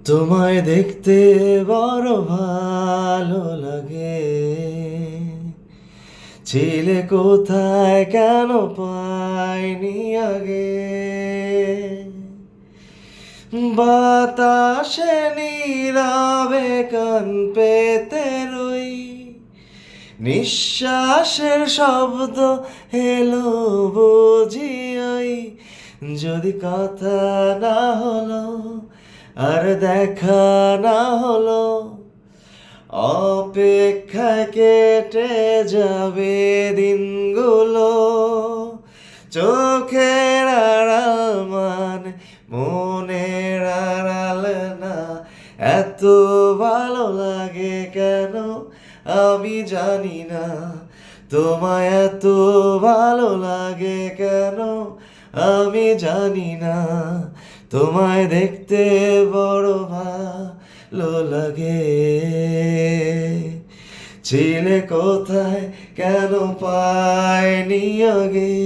তোমায় দেখতে বড় ভালো লাগে, ছিলে কোথায় কেন পাইনি আগে। বাতাসে নীরবে কান পেতে রই, নিঃশ্বাসের শব্দ এলো বুঝি ওই। যদি কথা না হলো আর দেখা না হলো, অপেক্ষায় কেটে যাবে দিনগুলো। চোখের আড়াল মানে মনের আড়াল না, এত ভালো লাগে কেন আমি জানি না। তোমায় এত ভালো লাগে কেন আমি জানি না। তোমায় দেখতে বড় ভালো লাগে, ছিলে কোথায় কেন পাইনি আগে।